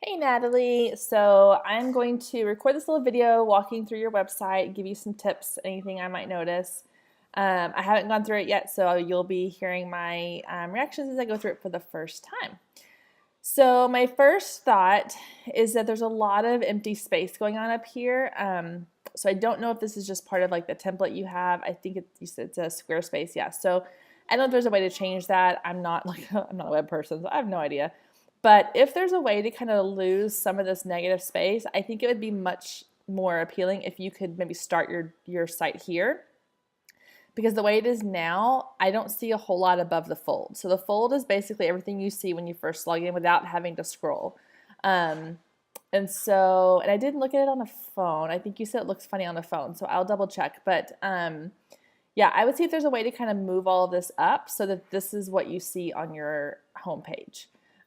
Hey Natalie, so I'm going to record this little video walking through your website, give you some tips, anything I might notice. I haven't gone through it yet, so you'll be hearing my reactions as I go through it for the first time. So my first thought is that there's a lot of empty space going on up here. So I don't know if this is just part of like the template you have. I think it's a Squarespace, yeah. So I don't know if there's a way to change that. I'm not I'm not a web person, so I have no idea. But if there's a way to kind of lose some of this negative space, I think it would be much more appealing if you could maybe start your site here. Because the way it is now, I don't see a whole lot above the fold. So the fold is basically everything you see when you first log in without having to scroll. And I didn't look at it on a phone. I think you said it looks funny on a phone, so I'll double check. But yeah, I would see if there's a way to kind of move all of this up so that this is what you see on your homepage.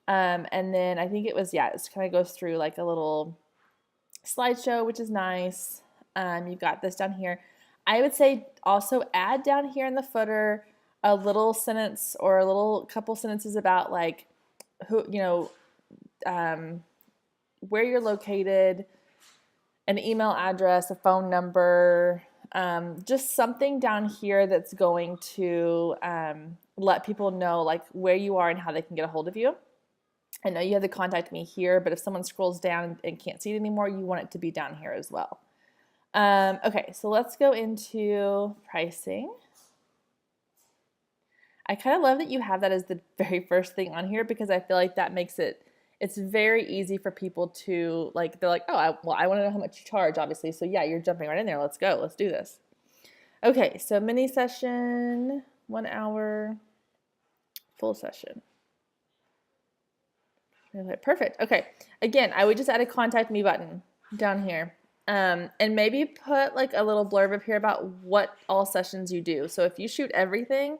And then I think it was, yeah, it kind of goes through like a little slideshow, which is nice. You've got this down here. I would say also add down here in the footer a little sentence or a little couple sentences about like who, where you're located, an email address, a phone number, just something down here that's going to let people know like where you are and how they can get a hold of you. I know you have to contact me here, but if someone scrolls down and can't see it anymore, you want it to be down here as well. Okay, so let's go into pricing. I kind of love that you have that as the very first thing on here because I feel like that makes it's very easy for people to like, they're like, oh, I want to know how much you charge, obviously. So yeah, you're jumping right in there. Let's go. Let's do this. Okay, so mini session, 1 hour, full session. Perfect. Okay. Again, I would just add a contact me button down here. And maybe put like a little blurb up here about what all sessions you do. So if you shoot everything,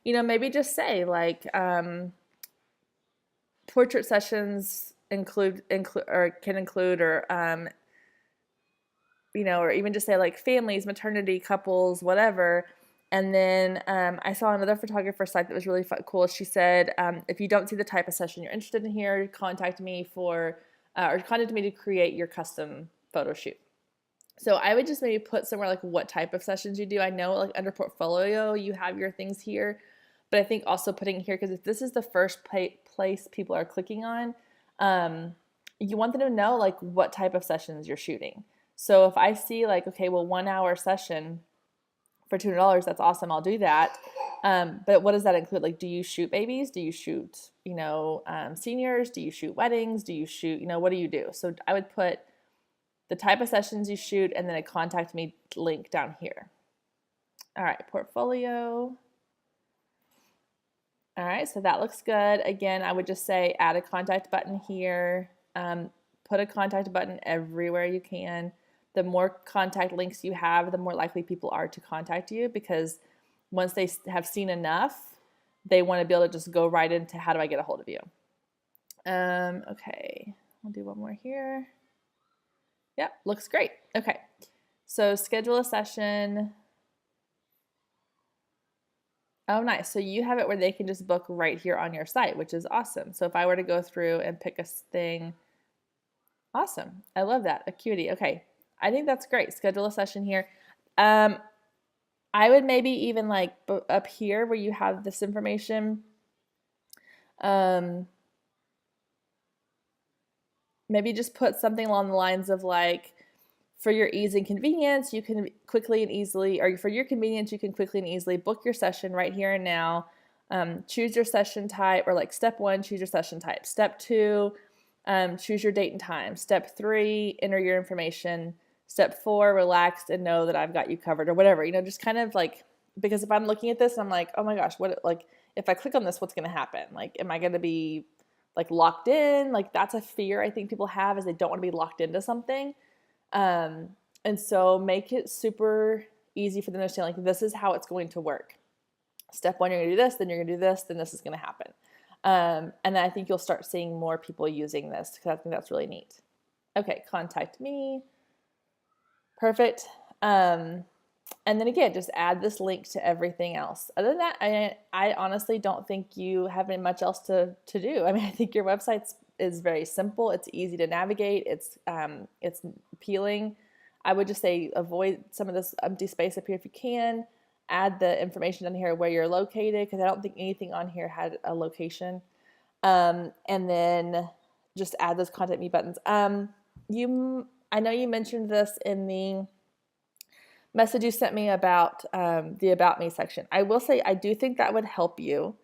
maybe just say like portrait sessions include or can include or or even just say like families, maternity, couples, whatever. And then I saw another photographer site that was really cool. She said, if you don't see the type of session you're interested in here, contact me or contact me to create your custom photo shoot. So I would just maybe put somewhere like what type of sessions you do. I know like under portfolio, you have your things here, but I think also putting it here, because if this is the first place people are clicking on, you want them to know like what type of sessions you're shooting. So if I see like, okay, well, 1 hour session for $200, that's awesome. I'll do that. But what does that include? Like, do you shoot babies? Do you shoot, seniors? Do you shoot weddings? Do you shoot, what do you do? So I would put the type of sessions you shoot and then a contact me link down here. All right, portfolio. All right, so that looks good. Again, I would just say add a contact button here. Put a contact button everywhere you can. The more contact links you have, the more likely people are to contact you, because once they have seen enough, they want to be able to just go right into how do I get a hold of you. Okay, I'll do one more here. Yep, looks great. Okay, so schedule a session. Oh, nice. So you have it where they can just book right here on your site, which is awesome. So if I were to go through and pick a thing, awesome. I love that. Acuity. Okay. I think that's great. Schedule a session here. I would maybe even like up here where you have this information, maybe just put something along the lines of like, for your ease and convenience, you can quickly and easily, or for your convenience, you can quickly and easily book your session right here and now. Choose your session type, or like step 1, choose your session type. Step 2, choose your date and time. Step 3, enter your information. Step 4, relax and know that I've got you covered, or whatever, just kind of like, because if I'm looking at this and I'm like, oh my gosh, like if I click on this, what's going to happen? Like, am I going to be like locked in? Like, that's a fear I think people have, is they don't want to be locked into something. And so make it super easy for them to understand, like, this is how it's going to work. Step 1, you're going to do this, then you're going to do this, then this is going to happen. And then I think you'll start seeing more people using this, because I think that's really neat. Okay, contact me. Perfect. And then again, just add this link to everything else. Other than that, I honestly don't think you have much else to do. I mean, I think your website's is very simple. It's easy to navigate. It's appealing. I would just say avoid some of this empty space up here if you can. Add the information down here where you're located, because I don't think anything on here had a location. And then just add those contact me buttons. I know you mentioned this in the message you sent me about the About Me section. I will say I do think that would help you,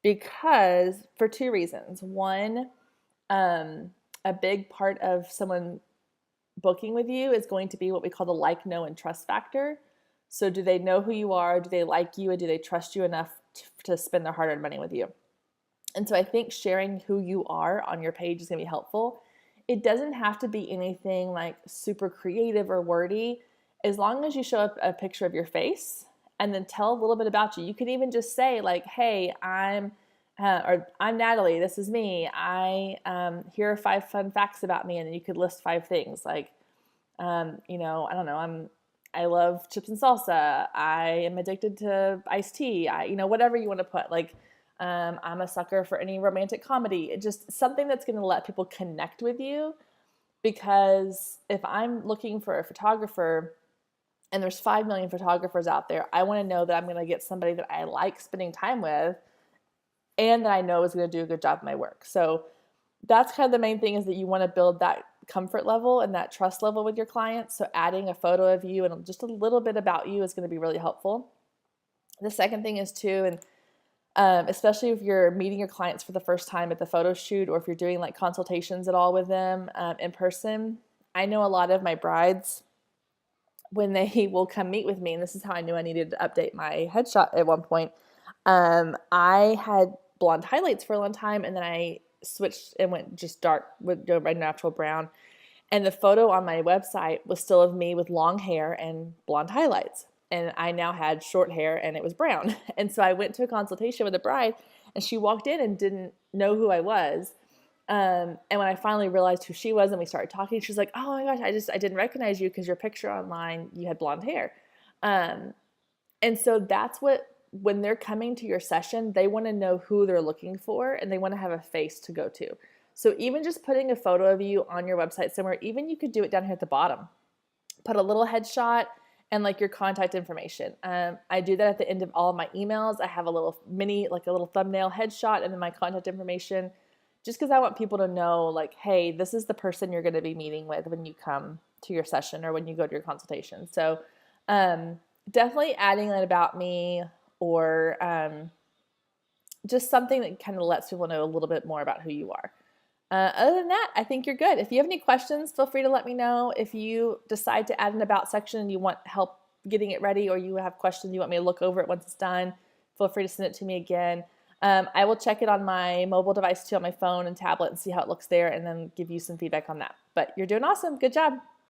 because for two reasons. One, a big part of someone booking with you is going to be what we call the like, know, and trust factor. So do they know who you are? Do they like you? And do they trust you enough to spend their hard-earned money with you? And so I think sharing who you are on your page is going to be helpful. It doesn't have to be anything like super creative or wordy. As long as you show up a picture of your face and then tell a little bit about you. You could even just say like, hey, I'm Natalie, this is me. Here are 5 fun facts about me. And then you could list 5 things like, I don't know, I love chips and salsa. I am addicted to iced tea. Whatever you want to put, like, I'm a sucker for any romantic comedy. Just something that's going to let people connect with you. Because if I'm looking for a photographer and there's 5 million photographers out there, I want to know that I'm going to get somebody that I like spending time with and that I know is going to do a good job of my work. So that's kind of the main thing, is that you want to build that comfort level and that trust level with your clients. So adding a photo of you and just a little bit about you is going to be really helpful. The second thing is too, and especially if you're meeting your clients for the first time at the photo shoot, or if you're doing like consultations at all with them in person. I know a lot of my brides, when they will come meet with me, and this is how I knew I needed to update my headshot at one point. I had blonde highlights for a long time, and then I switched and went just dark with my natural brown. And the photo on my website was still of me with long hair and blonde highlights. And I now had short hair and it was brown. And so I went to a consultation with a bride, and she walked in and didn't know who I was. And when I finally realized who she was and we started talking, she's like, oh my gosh, I didn't recognize you because your picture online, you had blonde hair. And so that's when they're coming to your session, they want to know who they're looking for, and they want to have a face to go to. So even just putting a photo of you on your website somewhere, even you could do it down here at the bottom. Put a little headshot and like your contact information. I do that at the end of all of my emails. I have a little a little thumbnail headshot and then my contact information, just because I want people to know like, hey, this is the person you're going to be meeting with when you come to your session or when you go to your consultation. So definitely adding that about me, or just something that kind of lets people know a little bit more about who you are. Other than that, I think you're good. If you have any questions, feel free to let me know. If you decide to add an about section and you want help getting it ready, or you have questions you want me to look over it once it's done, feel free to send it to me again. I will check it on my mobile device too, on my phone and tablet, and see how it looks there, and then give you some feedback on that. But you're doing awesome. Good job.